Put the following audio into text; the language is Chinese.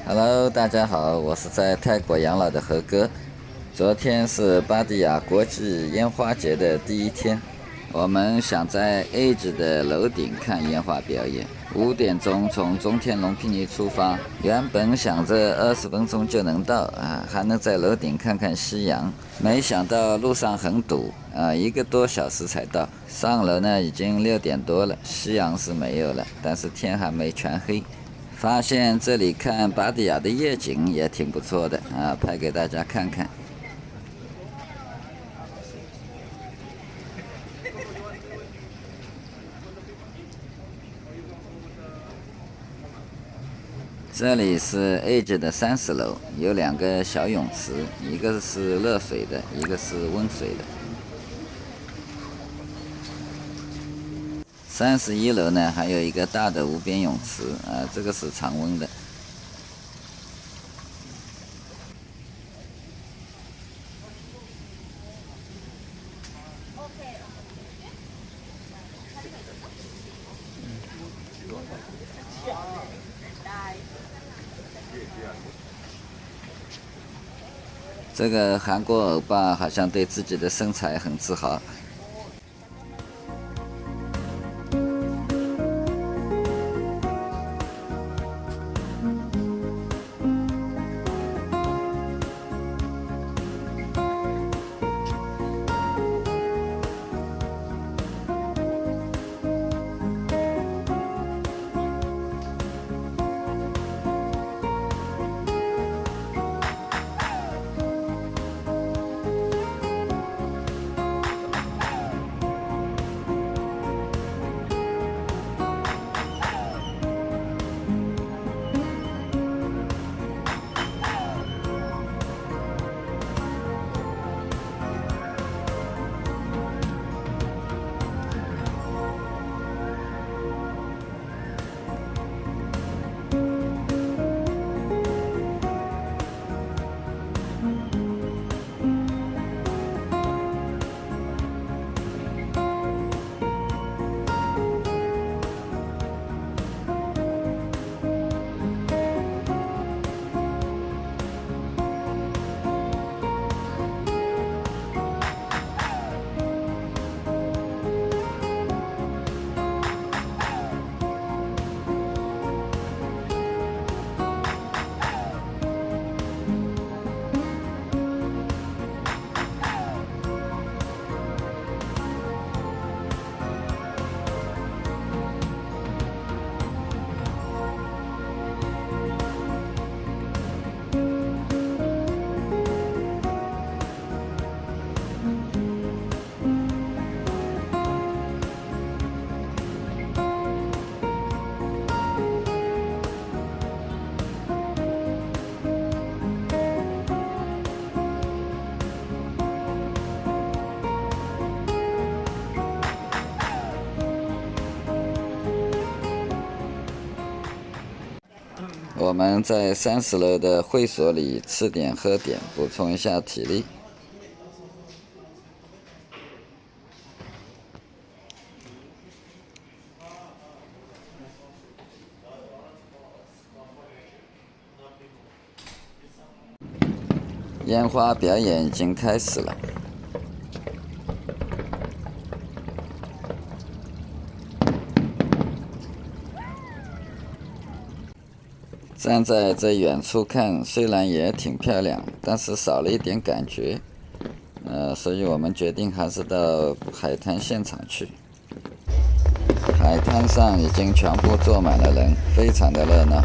Hello，大家好，我是在泰国养老的何哥。昨天是芭提雅国际烟花节的第一天，我们想在 Edge 的楼顶看烟花表演。5点钟从中天龙坪尼出发，原本想着20分钟就能到还能在楼顶看看夕阳。没想到路上很堵1个多小时才到。上楼呢已经6点多了，夕阳是没有了，但是天还没全黑。发现这里看芭提雅的夜景也挺不错的拍给大家看看。这里是 Edge 的30楼，有2个小泳池，一个是热水的，一个是温水的。31楼呢，还有一个大的无边泳池这个是常温的。这个韩国欧巴好像对自己的身材很自豪。我们在30楼的会所里吃点喝点，补充一下体力。烟花表演已经开始了。站在这远处看，虽然也挺漂亮，但是少了一点感觉。所以我们决定还是到海滩现场去。海滩上已经全部坐满了人，非常的热闹。